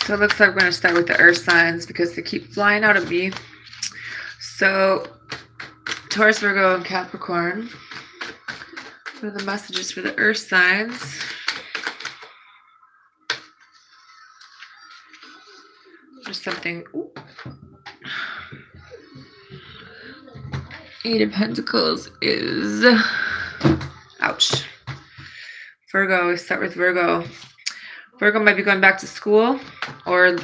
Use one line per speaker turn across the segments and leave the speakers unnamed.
So it looks like we're going to start with the earth signs because they keep flying out of me. So Taurus, Virgo, and Capricorn. What are the messages for the earth signs? There's something. Ooh. Eight of Pentacles is, ouch. Virgo, we start with Virgo. Virgo might be going back to school or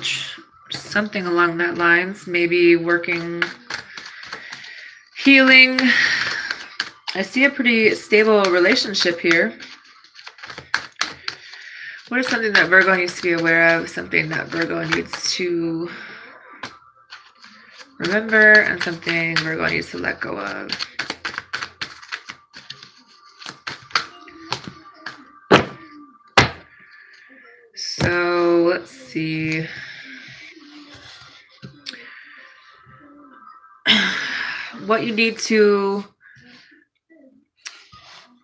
something along that lines. Maybe working, healing. I see a pretty stable relationship here. What is something that Virgo needs to be aware of? Something that Virgo needs to remember and something Virgo needs to let go of. So let's see. What you need to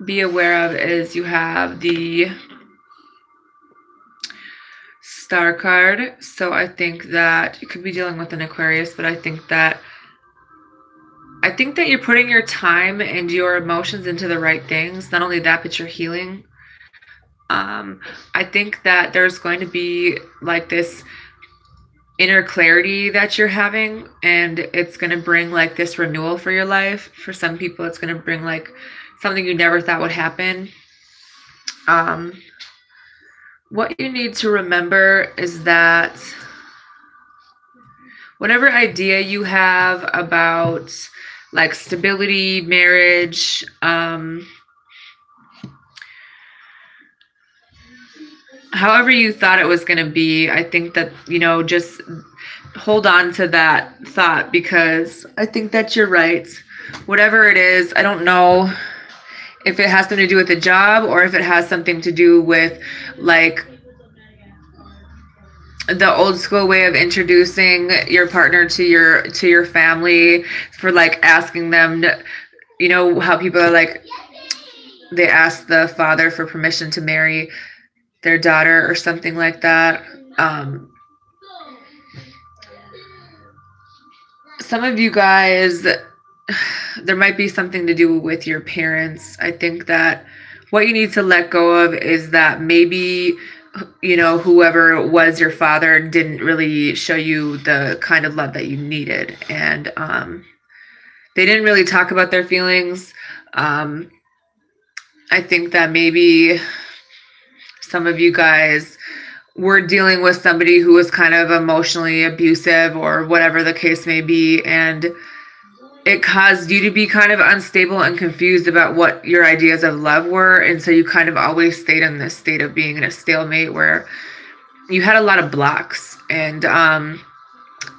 be aware of is you have the Star card. So I think that you could be dealing with an Aquarius, but I think that you're putting your time and your emotions into the right things. Not only that, but you're healing. I think that there's going to be like this inner clarity that you're having, and it's going to bring like this renewal for your life. For some people, it's going to bring like something you never thought would happen. What you need to remember is that whatever idea you have about like stability, marriage, however you thought it was going to be, I think that, you know, just hold on to that thought, because I think that you're right. Whatever it is, I don't know if it has something to do with the job or if it has something to do with like the old school way of introducing your partner to your family, for like asking them to, you know, how people are like, they ask the father for permission to marry their daughter or something like that. Some of you guys, there might be something to do with your parents. I think that what you need to let go of is that maybe, you know, whoever was your father didn't really show you the kind of love that you needed. And they didn't really talk about their feelings. I think that maybe some of you guys were dealing with somebody who was kind of emotionally abusive or whatever the case may be, and it caused you to be kind of unstable and confused about what your ideas of love were. And so you kind of always stayed in this state of being in a stalemate where you had a lot of blocks, and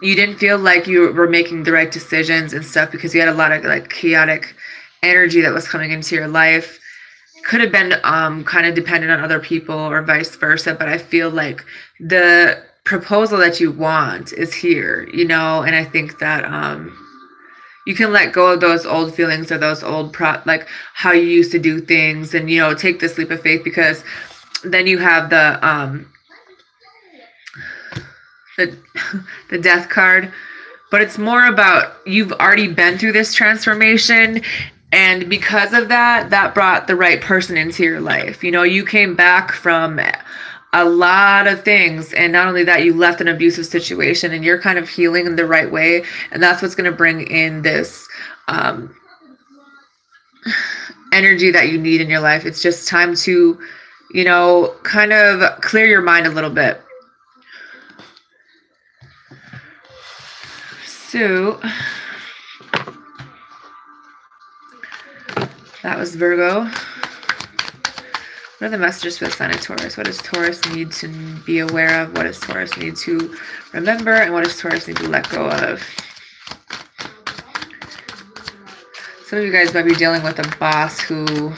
you didn't feel like you were making the right decisions and stuff because you had a lot of like chaotic energy that was coming into your life. Could have been kind of dependent on other people or vice versa, but I feel like the proposal that you want is here, you know. And I think that you can let go of those old feelings or those old like how you used to do things, and, you know, take this leap of faith, because then you have the Death card. But it's more about you've already been through this transformation, and because of that, that brought the right person into your life. You know, you came back from a lot of things, and not only that, you left an abusive situation, and you're kind of healing in the right way, and that's what's going to bring in this energy that you need in your life. It's just time to, you know, kind of clear your mind a little bit. So that was Virgo. What are the messages for the sign of Taurus? What does Taurus need to be aware of? What does Taurus need to remember? And what does Taurus need to let go of? Some of you guys might be dealing with a boss who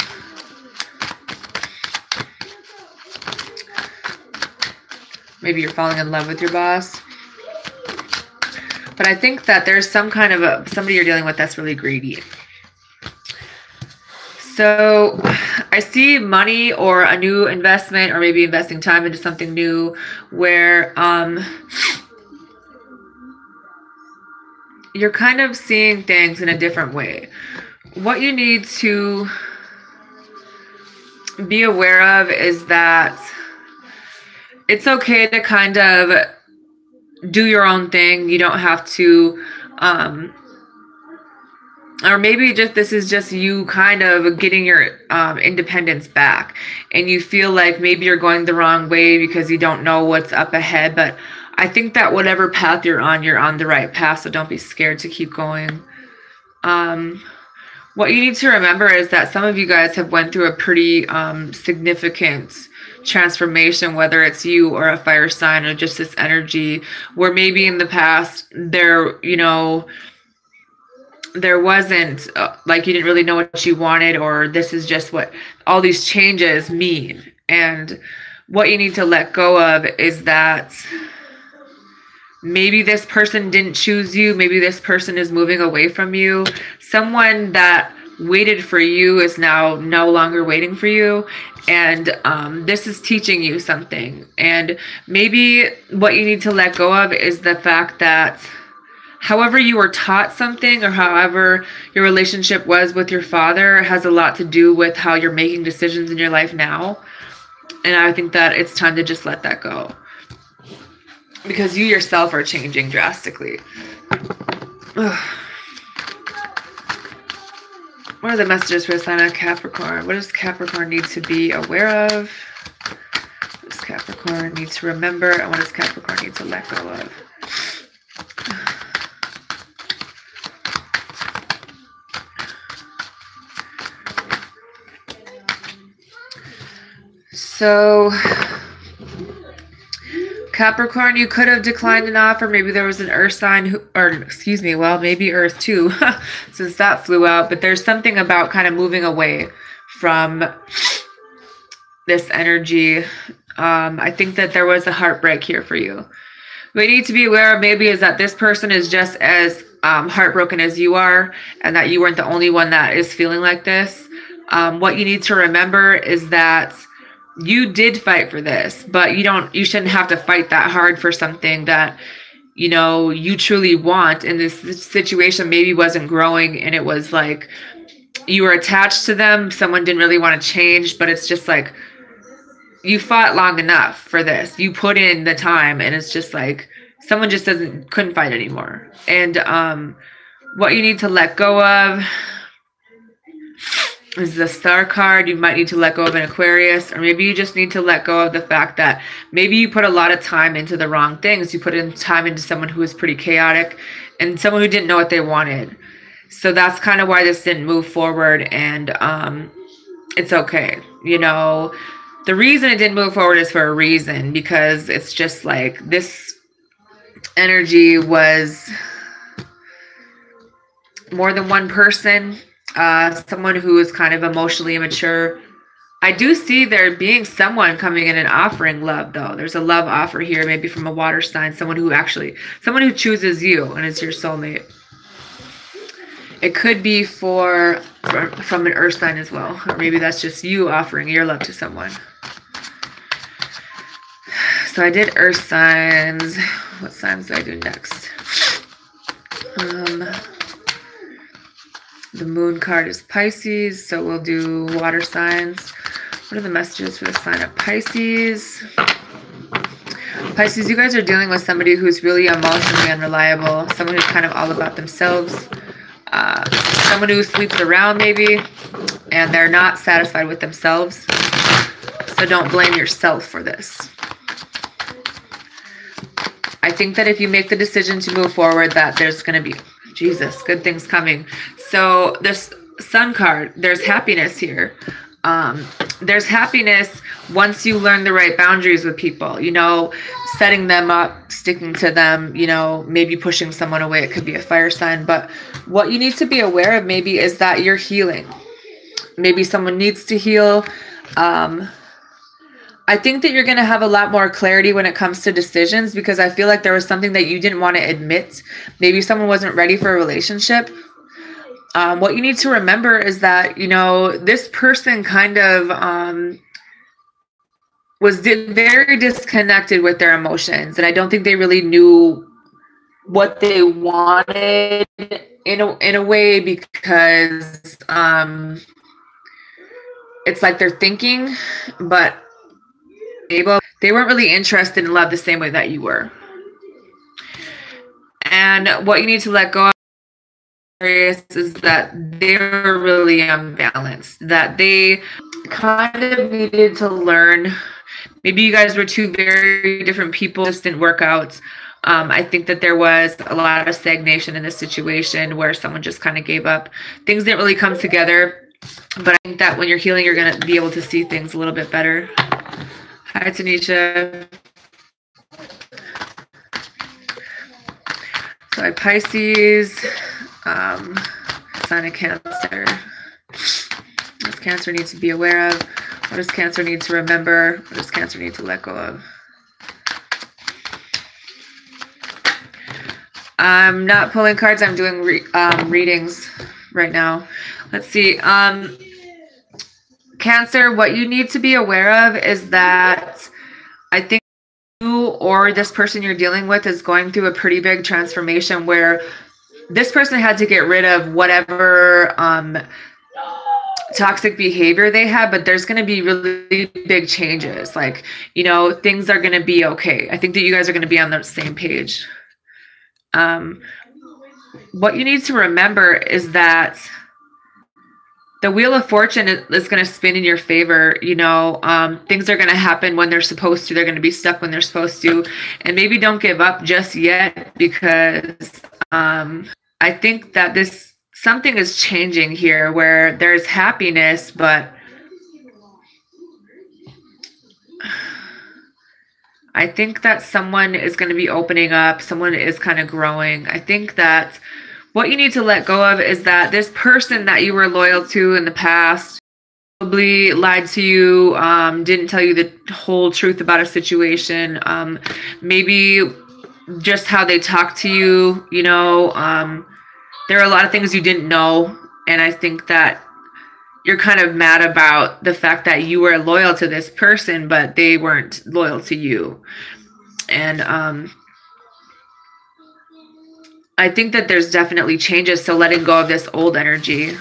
maybe you're falling in love with your boss. But I think that there's some kind of somebody you're dealing with that's really greedy. So I see money or a new investment, or maybe investing time into something new where you're kind of seeing things in a different way. What you need to be aware of is that it's okay to kind of do your own thing. You don't have to, or maybe just this is just you kind of getting your independence back, and you feel like maybe you're going the wrong way because you don't know what's up ahead. But I think that whatever path you're on the right path, so don't be scared to keep going. What you need to remember is that some of you guys have went through a pretty significant transformation, whether it's you or a fire sign or just this energy, where maybe in the past there wasn't like you didn't really know what you wanted, or this is just what all these changes mean. And what you need to let go of is that maybe this person didn't choose you. Maybe this person is moving away from you. Someone that waited for you is now no longer waiting for you. And this is teaching you something. And maybe what you need to let go of is the fact that however you were taught something, or however your relationship was with your father, has a lot to do with how you're making decisions in your life now. And I think that it's time to just let that go, because you yourself are changing drastically. Ugh. What are the messages for the sign of Capricorn? What does Capricorn need to be aware of? What does Capricorn need to remember? And what does Capricorn need to let go of? So Capricorn, you could have declined an offer. Maybe there was an earth sign who, or excuse me, well, maybe earth too, since that flew out. But there's something about kind of moving away from this energy. I think that there was a heartbreak here for you. What you need to be aware of maybe is that this person is just as heartbroken as you are, and that you weren't the only one that is feeling like this. What you need to remember is that you did fight for this, but you shouldn't have to fight that hard for something that, you truly want. And this situation maybe wasn't growing, and it was like you were attached to them. Someone didn't really want to change, but it's just like you fought long enough for this. You put in the time, and it's just like someone just couldn't fight anymore. And what you need to let go of is the Star card. You might need to let go of an Aquarius, or maybe you just need to let go of the fact that maybe you put a lot of time into the wrong things. You put in time into someone who was pretty chaotic and someone who didn't know what they wanted. So that's kind of why this didn't move forward. And it's okay. The reason it didn't move forward is for a reason, because it's just like this energy was more than one person. Someone who is kind of emotionally immature. I do see there being someone coming in and offering love, though. There's a love offer here, maybe from a water sign, someone who chooses you and is your soulmate. It could be from an earth sign as well, or maybe that's just you offering your love to someone. So I did earth signs. What signs do I do next? The moon card is Pisces, so we'll do water signs. What are the messages for the sign of Pisces? Pisces, you guys are dealing with somebody who's really emotionally unreliable, someone who's kind of all about themselves, someone who sleeps around maybe, and they're not satisfied with themselves. So don't blame yourself for this. I think that if you make the decision to move forward, that there's going to be, good things coming. So this Sun card, there's happiness here. There's happiness once you learn the right boundaries with people, setting them up, sticking to them, maybe pushing someone away. It could be a fire sign. But what you need to be aware of maybe is that you're healing. Maybe someone needs to heal. I think that you're going to have a lot more clarity when it comes to decisions, because I feel like there was something that you didn't want to admit. Maybe someone wasn't ready for a relationship. What you need to remember is that, you know, this person kind of was very disconnected with their emotions, and I don't think they really knew what they wanted in a way, because it's like they're thinking, but they weren't really interested in love the same way that you were. And what you need to let go of is that they're really unbalanced, that they kind of needed to learn. Maybe you guys were two very different people, just didn't work out. I think that there was a lot of stagnation in this situation where someone just kind of gave up. Things didn't really come together, but I think that when you're healing, you're going to be able to see things a little bit better. Hi, Tanisha. So I Pisces, sign of Cancer. What does Cancer need to be aware of? What does Cancer need to remember? What does Cancer need to let go of? I'm not pulling cards. I'm doing readings right now. Let's see. Cancer, what you need to be aware of is that I think you or this person you're dealing with is going through a pretty big transformation where this person had to get rid of whatever toxic behavior they had, but there's going to be really big changes. Like, you know, things are going to be okay. I think that you guys are going to be on the same page. What you need to remember is that the Wheel of Fortune is going to spin in your favor. You know, things are going to happen when they're supposed to. They're going to be stuck when they're supposed to. And maybe don't give up just yet, because I think that something is changing here where there's happiness, but I think that someone is going to be opening up. Someone is kind of growing. I think that what you need to let go of is that this person that you were loyal to in the past probably lied to you, didn't tell you the whole truth about a situation. Maybe just how they talk to you, you know, there are a lot of things you didn't know. And I think that you're kind of mad about the fact that you were loyal to this person, but they weren't loyal to you. And I think that there's definitely changes. So letting go of this old energy,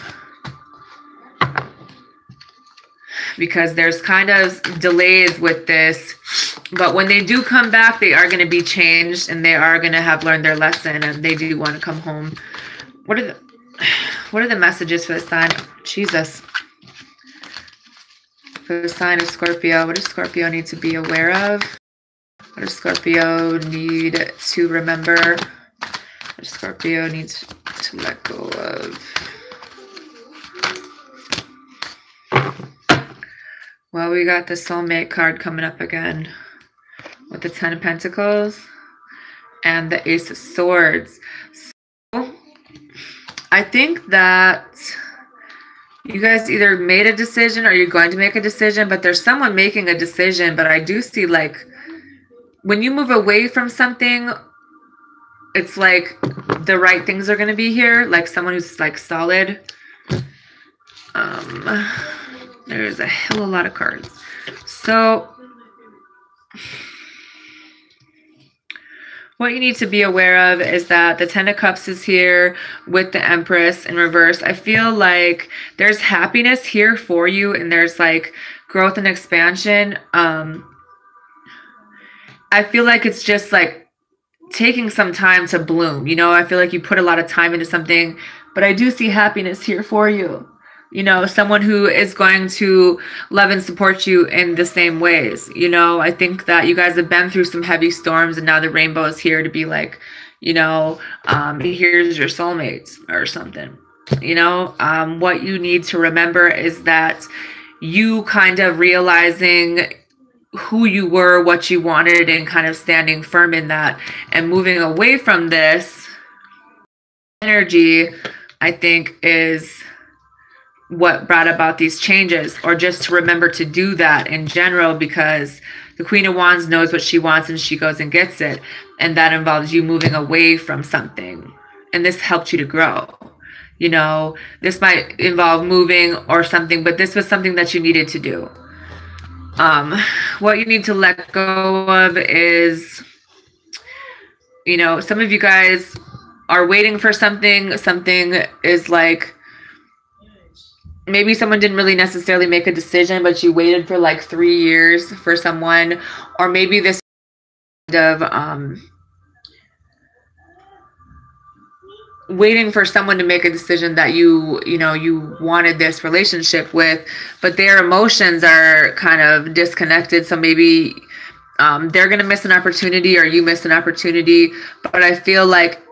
because there's kind of delays with this, but when they do come back, they are going to be changed, and they are going to have learned their lesson, and they do want to come home. What are the messages for the sign? Jesus. For the sign of Scorpio, what does Scorpio need to be aware of? What does Scorpio need to remember? What does Scorpio needs to let go of? Well, we got the Soulmate card coming up again with the Ten of Pentacles and the Ace of Swords. So I think that you guys either made a decision or you're going to make a decision, but there's someone making a decision. But I do see, like, when you move away from something, it's like the right things are going to be here, like someone who's like solid. There's a hell of a lot of cards. So what you need to be aware of is that the Ten of Cups is here with the Empress in reverse. I feel like there's happiness here for you, and there's like growth and expansion. I feel like it's just like taking some time to bloom. You know, I feel like you put a lot of time into something, but I do see happiness here for you. You know, someone who is going to love and support you in the same ways. You know, I think that you guys have been through some heavy storms, and now the rainbow is here to be like, you know, here's your soulmate or something. You know, what you need to remember is that you kind of realizing who you were, what you wanted, and kind of standing firm in that and moving away from this energy, I think, is what brought about these changes. Or just to remember to do that in general, because the Queen of Wands knows what she wants and she goes and gets it, and that involves you moving away from something, and this helped you to grow. you know, this might involve moving or something, but this was something that you needed to do. What you need to let go of is, you know, some of you guys are waiting for something. Something is like, maybe someone didn't really necessarily make a decision, but you waited for like 3 years for someone, or maybe this of waiting for someone to make a decision that you wanted this relationship with, but their emotions are kind of disconnected. So maybe they're going to miss an opportunity, or you miss an opportunity. But I feel like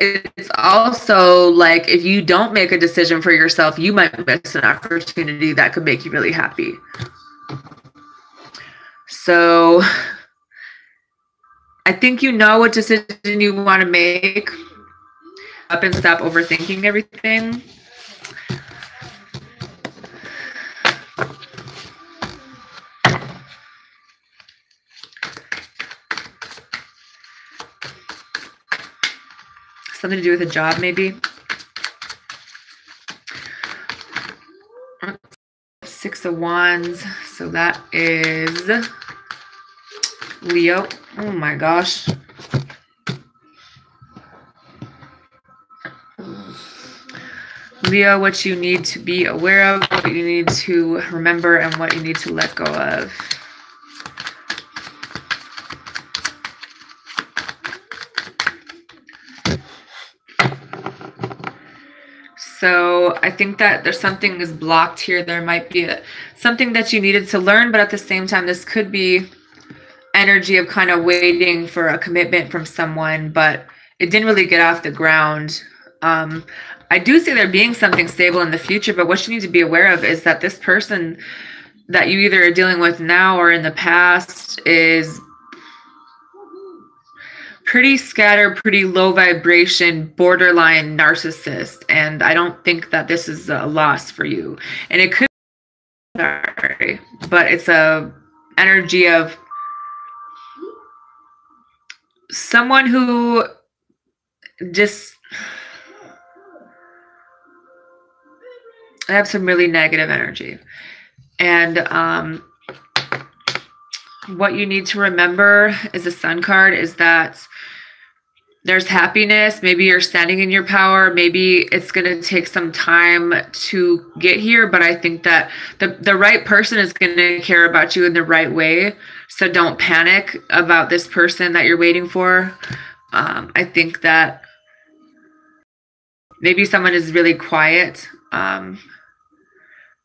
it's also like, if you don't make a decision for yourself, you might miss an opportunity that could make you really happy. So I think you know what decision you want to make. Up and stop overthinking everything. Something to do with a job, maybe. 6 of Wands. So that is Leo. Oh my gosh. Leo, what you need to be aware of, what you need to remember, and what you need to let go of. So I think that there's something is blocked here. There might be something that you needed to learn, but at the same time, this could be energy of kind of waiting for a commitment from someone, but it didn't really get off the ground. I do see there being something stable in the future, but what you need to be aware of is that this person that you either are dealing with now or in the past is pretty scattered, pretty low vibration, borderline narcissist. And I don't think that this is a loss for you. And it could be, sorry, but it's a energy of someone who just, I have some really negative energy. And what you need to remember is the Sun card is that there's happiness. Maybe you're standing in your power. Maybe it's going to take some time to get here, but I think that the right person is going to care about you in the right way. So don't panic about this person that you're waiting for. I think that maybe someone is really quiet.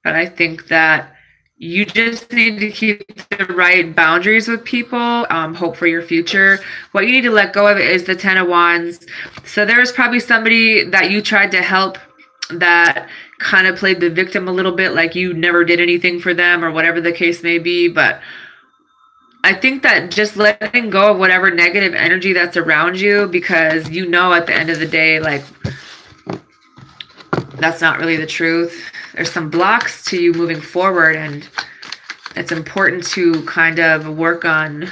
But I think that you just need to keep the right boundaries with people, hope for your future. What you need to let go of is the 10 of Wands. So there's probably somebody that you tried to help that kind of played the victim a little bit, like you never did anything for them or whatever the case may be. But I think that just letting go of whatever negative energy that's around you, because you know at the end of the day, like, that's not really the truth. There's some blocks to you moving forward, and it's important to kind of work on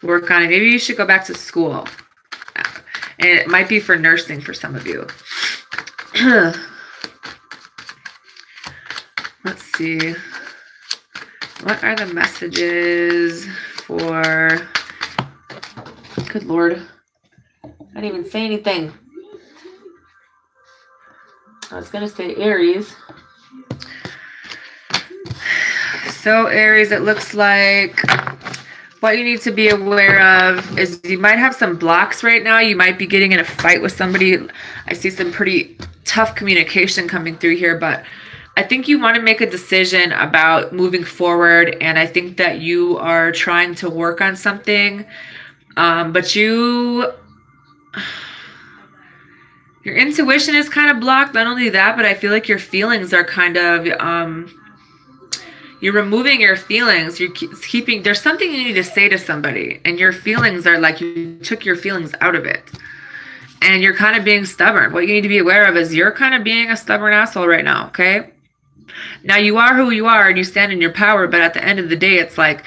it. Maybe you should go back to school. And it might be for nursing for some of you. Let's see. What are the messages for... Good Lord. I didn't even say anything. I was going to say Aries. So Aries, it looks like what you need to be aware of is you might have some blocks right now. You might be getting in a fight with somebody. I see some pretty tough communication coming through here, but I think you want to make a decision about moving forward. And I think that you are trying to work on something, but your intuition is kind of blocked. Not only that, but I feel like your feelings are kind of, you're removing your feelings. You're keeping, there's something you need to say to somebody, and your feelings are like you took your feelings out of it. And you're kind of being stubborn. What you need to be aware of is you're kind of being a stubborn asshole right now, okay? Now, you are who you are and you stand in your power, but at the end of the day, it's like,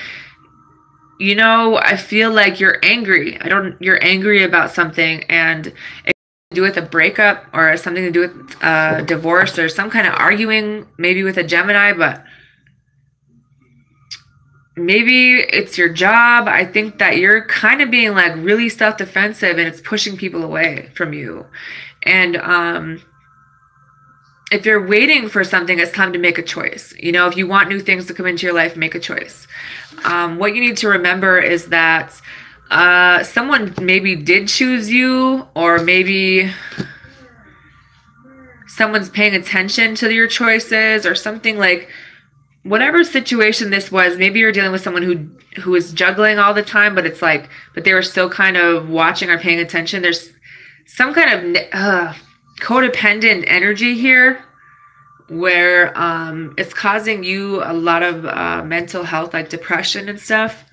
you know, I feel like you're angry. You're angry about something, and do with a breakup or something to do with divorce or some kind of arguing, maybe with a Gemini, but maybe it's your job. I think that you're kind of being like really self-defensive and it's pushing people away from you. And if you're waiting for something, it's time to make a choice. You know, if you want new things to come into your life, make a choice. What you need to remember is that someone maybe did choose you, or maybe someone's paying attention to your choices or something. Like, whatever situation this was, maybe you're dealing with someone who is juggling all the time, but it's like, but they were still kind of watching or paying attention. There's some kind of codependent energy here where it's causing you a lot of mental health, like depression and stuff.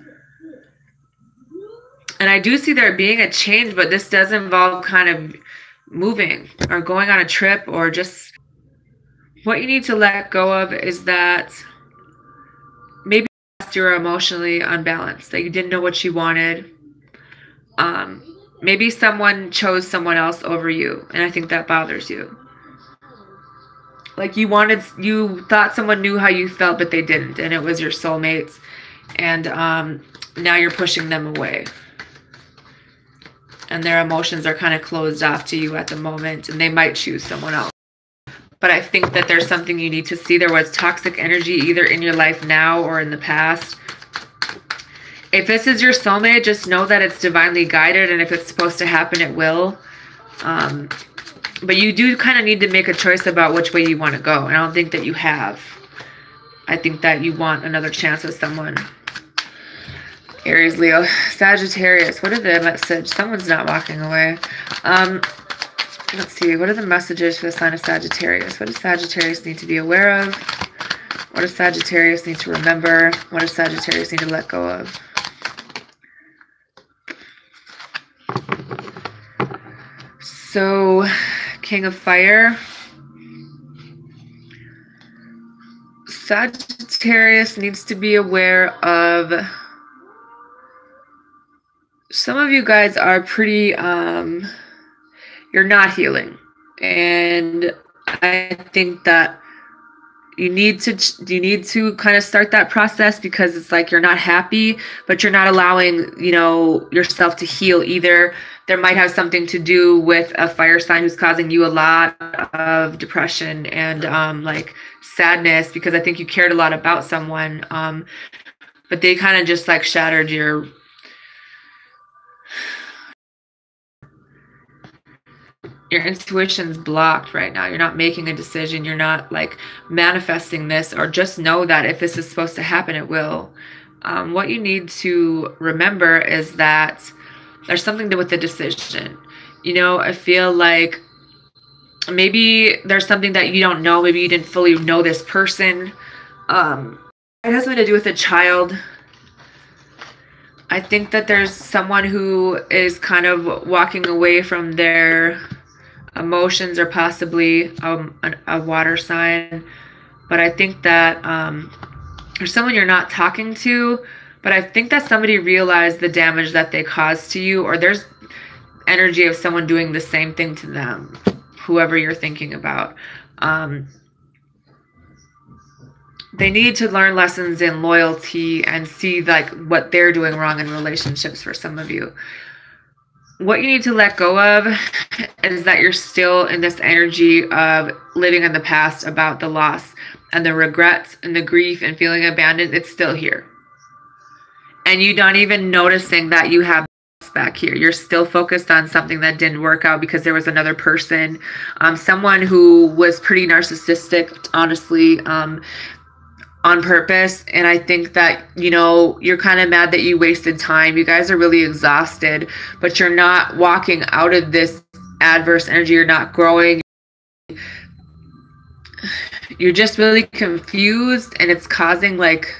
And I do see there being a change, but this does involve kind of moving or going on a trip, or just what you need to let go of is that maybe you're emotionally unbalanced, that you didn't know what you wanted. Maybe someone chose someone else over you, and I think that bothers you. Like you thought someone knew how you felt, but they didn't, and it was your soulmates, and now you're pushing them away. And their emotions are kind of closed off to you at the moment, and they might choose someone else. But I think that there's something you need to see. There was toxic energy either in your life now or in the past. If this is your soulmate, just know that it's divinely guided, and if it's supposed to happen, it will. But you do kind of need to make a choice about which way you want to go. And I don't think that you have. I think that you want another chance with someone. Aries, Leo, Sagittarius. What are the message? Someone's not walking away. Let's see. What are the messages for the sign of Sagittarius? What does Sagittarius need to be aware of? What does Sagittarius need to remember? What does Sagittarius need to let go of? So, King of Fire. Sagittarius needs to be aware of, some of you guys are pretty, you're not healing. And I think that you need to kind of start that process, because it's like you're not happy, but you're not allowing, you know, yourself to heal either. There might have something to do with a fire sign who's causing you a lot of depression and like sadness, because I think you cared a lot about someone, but they kind of just like shattered your intuition's blocked right now. You're not making a decision. You're not like manifesting this, or just know that if this is supposed to happen, it will. What you need to remember is that there's something to do with the decision. You know, I feel like maybe there's something that you don't know. Maybe you didn't fully know this person. It has something to do with a child. I think that there's someone who is kind of walking away from their emotions, or possibly a water sign. But I think that there's someone you're not talking to, but I think that somebody realized the damage that they caused to you, or there's energy of someone doing the same thing to them, whoever you're thinking about. They need to learn lessons in loyalty and see like what they're doing wrong in relationships for some of you. What you need to let go of is that you're still in this energy of living in the past about the loss and the regrets and the grief and feeling abandoned. It's still here. And you're not even noticing that you have back here. You're still focused on something that didn't work out because there was another person, someone who was pretty narcissistic, honestly, on purpose. And I think that, you know, you're kind of mad that you wasted time. You guys are really exhausted, but you're not walking out of this adverse energy. You're not growing. You're just really confused, and it's causing, like,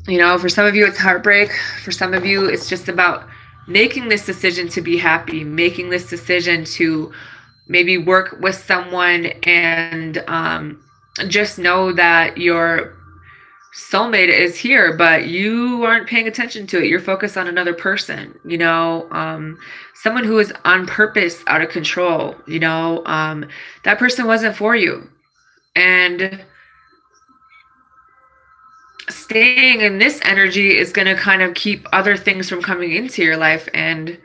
you know, for some of you it's heartbreak. For some of you it's just about making this decision to be happy, making this decision to maybe work with someone, and just know that you're soulmate is here, but you aren't paying attention to it. You're focused on another person, you know, someone who is on purpose out of control, you know, that person wasn't for you. And staying in this energy is going to kind of keep other things from coming into your life, and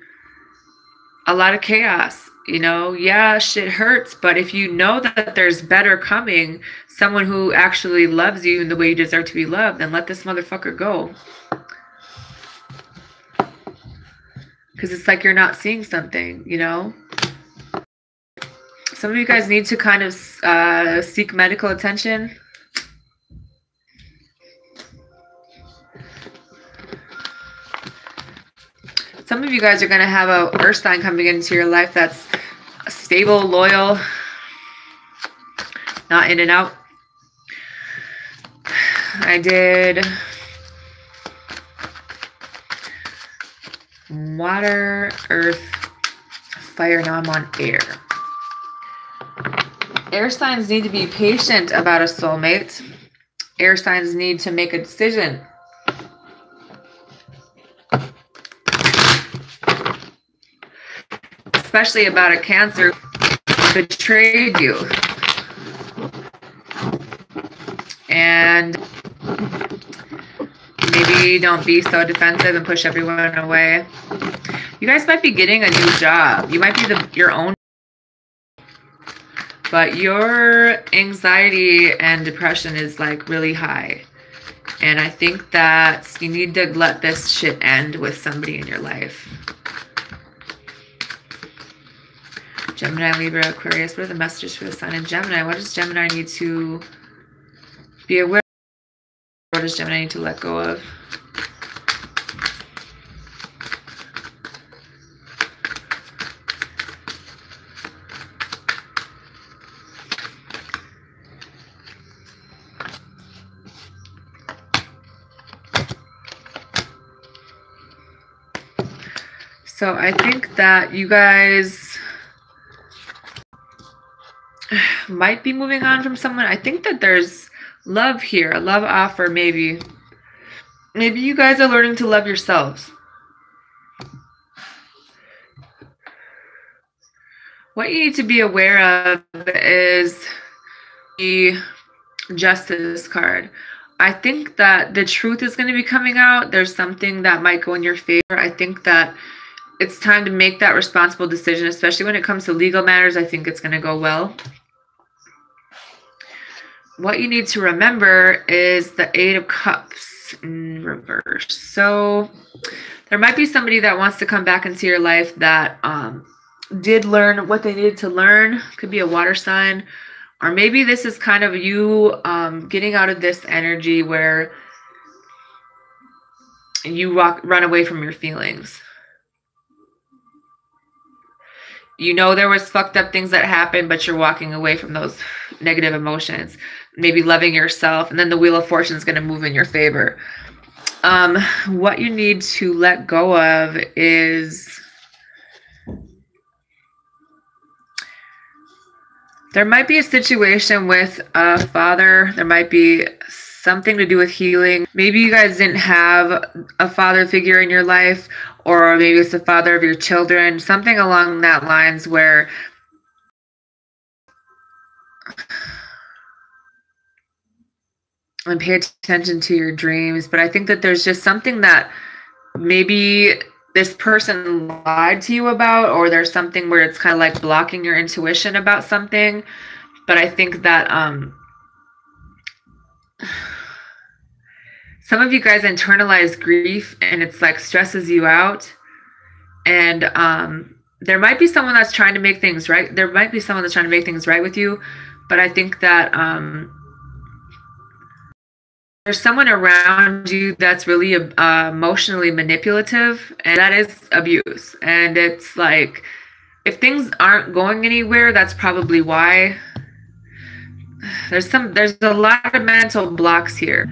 a lot of chaos, you know. Yeah, shit hurts, but if you know that there's better coming, someone who actually loves you in the way you deserve to be loved, then let this motherfucker go. Because it's like you're not seeing something, you know. Some of you guys need to kind of seek medical attention. Some of you guys are going to have a earth sign coming into your life that's stable, loyal, not in and out. I did water, earth, fire. Now I'm on air. Air signs need to be patient about a soulmate. Air signs need to make a decision. Especially about a Cancer who betrayed you. And maybe don't be so defensive and push everyone away. You guys might be getting a new job. You might be your own. But your anxiety and depression is like really high. And I think that you need to let this shit end with somebody in your life. Gemini, Libra, Aquarius. What are the messages for the sun in Gemini? What does Gemini need to be aware of? What does Gemini need to let go of? So I think that you guys might be moving on from someone. I think that there's love here, a love offer maybe. Maybe you guys are learning to love yourselves. What you need to be aware of is the Justice card. I think that the truth is going to be coming out. There's something that might go in your favor. I think that it's time to make that responsible decision, especially when it comes to legal matters. I think it's going to go well. What you need to remember is the Eight of Cups in reverse. So there might be somebody that wants to come back into your life that did learn what they needed to learn. Could be a water sign. Or maybe this is kind of you getting out of this energy where you run away from your feelings. You know there was fucked up things that happened, but you're walking away from those negative emotions. Maybe loving yourself, and then the Wheel of Fortune is going to move in your favor. What you need to let go of is there might be a situation with a father. There might be something to do with healing. Maybe you guys didn't have a father figure in your life, or maybe it's the father of your children, something along that lines where and pay attention to your dreams. But I think that there's just something that maybe this person lied to you about, or there's something where it's kind of like blocking your intuition about something. But I think that some of you guys internalize grief, and it's like stresses you out. And there might be someone that's trying to make things right. There might be someone that's trying to make things right with you. But I think that there's someone around you that's really emotionally manipulative, and that is abuse. And it's like, if things aren't going anywhere, that's probably why. There's a lot of mental blocks here.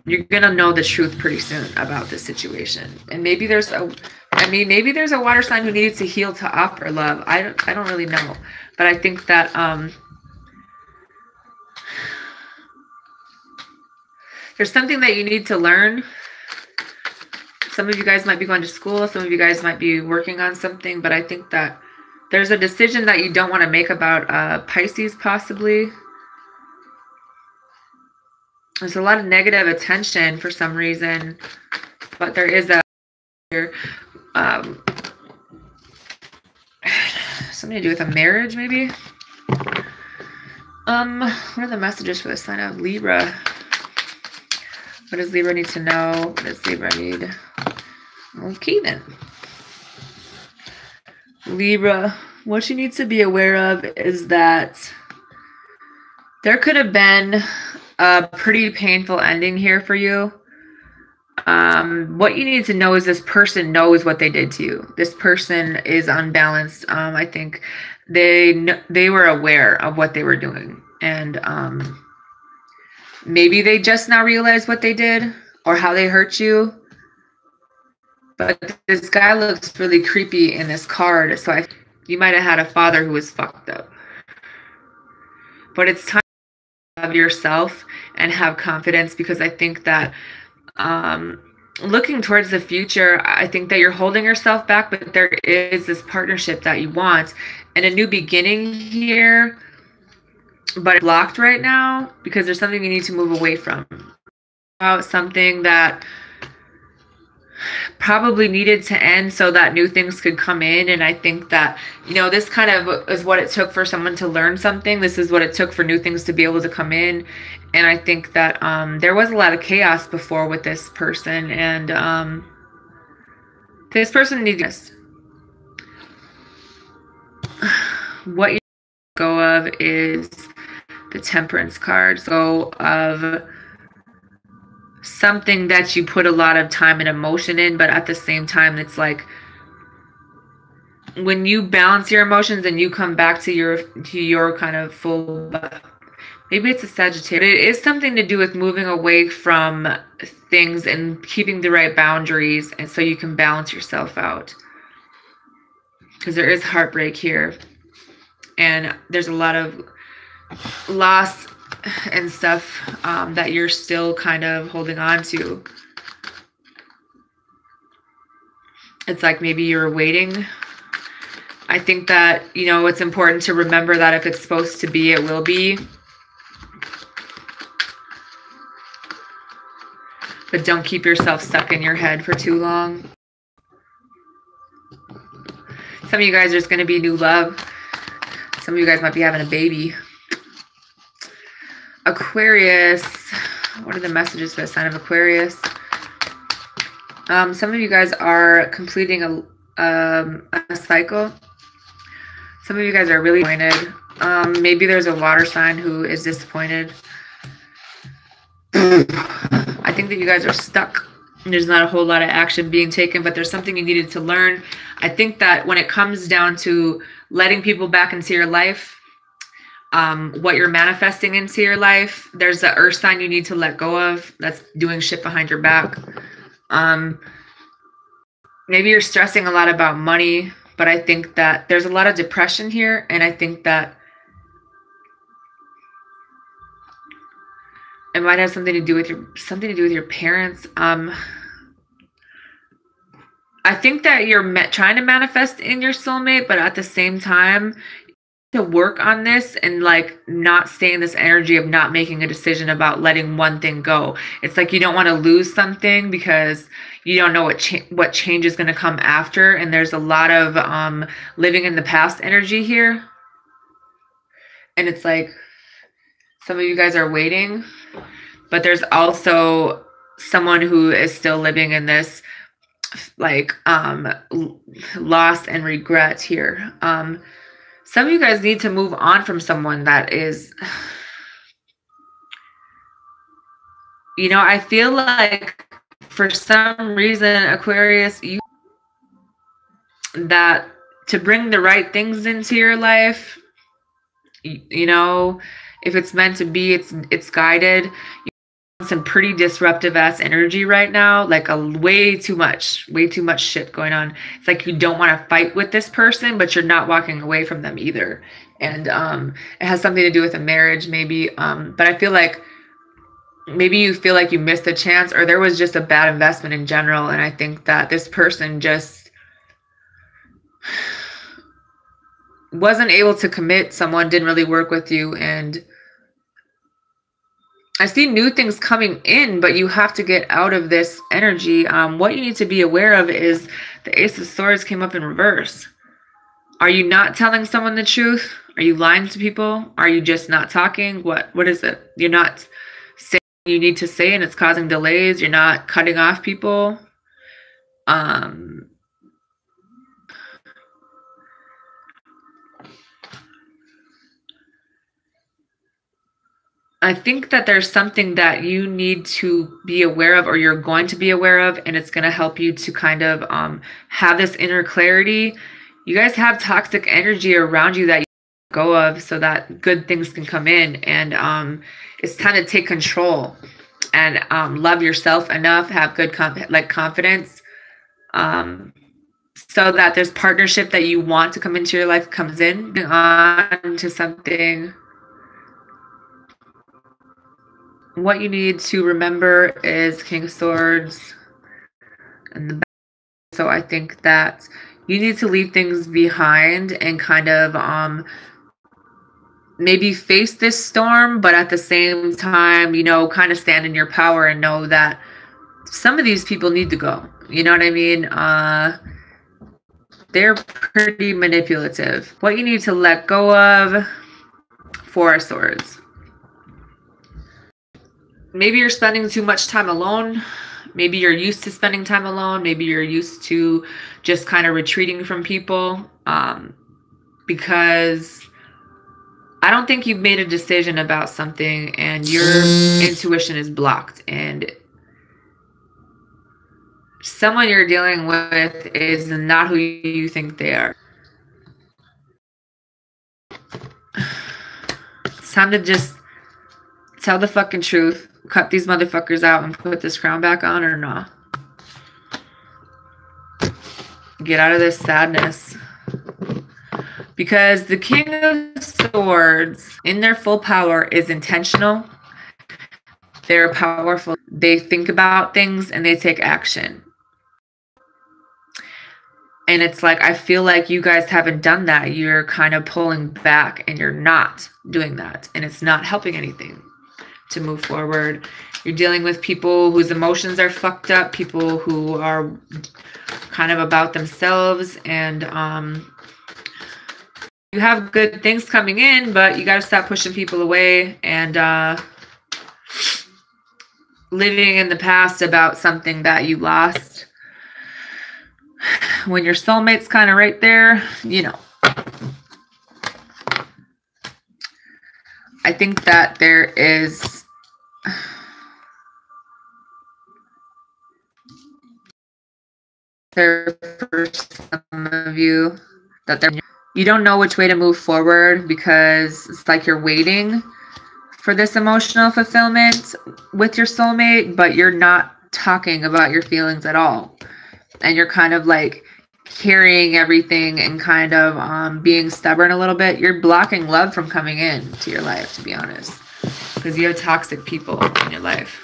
You're gonna know the truth pretty soon about this situation. And maybe there's a water sign who needs to heal to offer love. I don't really know, but I think that There's something that you need to learn. Some of you guys might be going to school. Some of you guys might be working on something. But I think that there's a decision that you don't want to make about Pisces, possibly. There's a lot of negative attention for some reason. But there is a here. Something to do with a marriage, maybe? What are the messages for the sign of Libra? What does Libra need to know? What does Libra need? Okay, then. Libra, what you need to be aware of is that there could have been a pretty painful ending here for you. What you need to know is this person knows what they did to you. This person is unbalanced. I think they were aware of what they were doing, and maybe they just now realized what they did or how they hurt you. But this guy looks really creepy in this card, so you might have had a father who was fucked up. But it's time to love yourself and have confidence, because I think that looking towards the future, I think that you're holding yourself back, but there is this partnership that you want and a new beginning here, but it's blocked right now because there's something you need to move away from. About something that probably needed to end so that new things could come in. And I think that, you know, this kind of is what it took for someone to learn something. This is what it took for new things to be able to come in. And I think that there was a lot of chaos before with this person, and this person needs this. What you go of is the Temperance card. So of something that you put a lot of time and emotion in, but at the same time, it's like when you balance your emotions and you come back to your kind of full, maybe it's a Sagittarius. It is something to do with moving away from things and keeping the right boundaries, and so you can balance yourself out, because there is heartbreak here, and there's a lot of loss and stuff that you're still kind of holding on to. It's like maybe you're waiting. I think that, you know, it's important to remember that if it's supposed to be, it will be. But don't keep yourself stuck in your head for too long. Some of you guys, there's going to be new love. Some of you guys might be having a baby. Aquarius, what are the messages for the sign of Aquarius? Some of you guys are completing a cycle. Some of you guys are really disappointed. Maybe there's a water sign who is disappointed. I think that you guys are stuck. There's not a whole lot of action being taken, but there's something you needed to learn. I think that when it comes down to letting people back into your life, what you're manifesting into your life, there's the earth sign you need to let go of that's doing shit behind your back. Maybe you're stressing a lot about money, but I think that there's a lot of depression here, and I think that it might have something to do with your parents. I think that you're trying to manifest in your soulmate, but at the same time, to work on this and like not stay in this energy of not making a decision about letting one thing go. It's like you don't want to lose something because you don't know what change is going to come after, and there's a lot of living in the past energy here. And it's like some of you guys are waiting, but there's also someone who is still living in this like loss and regret here. Some of you guys need to move on from someone that is, you know, I feel like for some reason, Aquarius, that to bring the right things into your life, you know, if it's meant to be, it's guided. Some pretty disruptive ass energy right now, like way too much shit going on. It's like you don't want to fight with this person, but you're not walking away from them either. And it has something to do with a marriage maybe, but I feel like maybe you feel like you missed a chance, or there was just a bad investment in general. And I think that this person just wasn't able to commit. Someone didn't really work with you. And I see new things coming in, but you have to get out of this energy. What you need to be aware of is the Ace of Swords came up in reverse. Are you not telling someone the truth? Are you lying to people? Are you just not talking? What is it? You're not saying what you need to say, and it's causing delays. You're not cutting off people. I think that there's something that you need to be aware of, or you're going to be aware of, and it's going to help you to kind of have this inner clarity. You guys have toxic energy around you that you go of, so that good things can come in. And it's time to take control and love yourself enough, have good confidence, so that this partnership that you want to come into your life comes in. On to something. What you need to remember is King of Swords and the back. So I think that you need to leave things behind and kind of maybe face this storm, but at the same time, you know, kind of stand in your power and know that some of these people need to go. You know what I mean? They're pretty manipulative. What you need to let go of, Four of Swords. Maybe you're spending too much time alone. Maybe you're used to spending time alone. Maybe you're used to just kind of retreating from people, because I don't think you've made a decision about something and your intuition is blocked, and someone you're dealing with is not who you think they are. It's time to just tell the fucking truth. Cut these motherfuckers out and put this crown back on, or not. Get out of this sadness. Because the King of Swords, in their full power, is intentional. They're powerful. They think about things and they take action. And it's like, I feel like you guys haven't done that. You're kind of pulling back and you're not doing that. And it's not helping anything to move forward. You're dealing with people whose emotions are fucked up, people who are kind of about themselves, and you have good things coming in, but you got to stop pushing people away and living in the past about something that you lost. When your soulmate's kind of right there, you know. I think that there is for some of you that you don't know which way to move forward, because it's like you're waiting for this emotional fulfillment with your soulmate, but you're not talking about your feelings at all. And you're kind of like carrying everything and kind of being stubborn a little bit. You're blocking love from coming in to your life, to be honest, because you have toxic people in your life.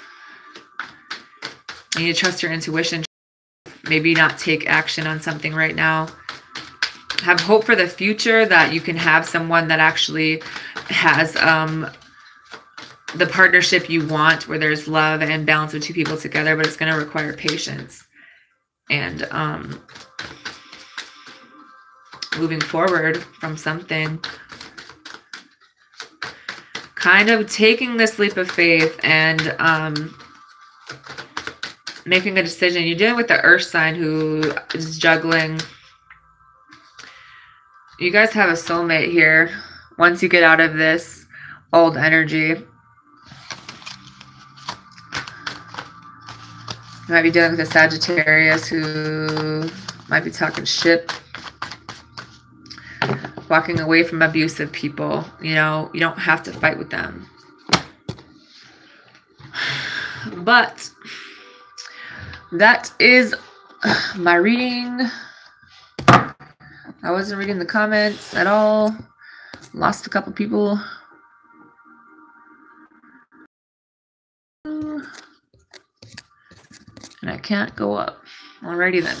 You need to trust your intuition. Maybe not take action on something right now. Have hope for the future, that you can have someone that actually has the partnership you want, where there's love and balance of two people together, but it's going to require patience. And moving forward from something, kind of taking this leap of faith and making a decision. You're dealing with the earth sign who is juggling. You guys have a soulmate here. Once you get out of this old energy, you might be dealing with a Sagittarius who might be talking shit, walking away from abusive people. You know, you don't have to fight with them. But that is my reading. I wasn't reading the comments at all. Lost a couple people. can't go up. Alrighty then.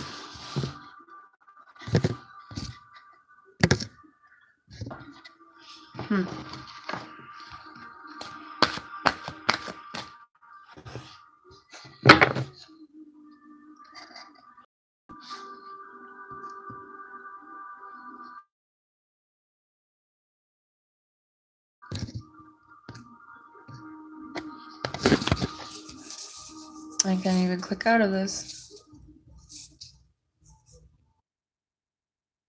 I can't even click out of this.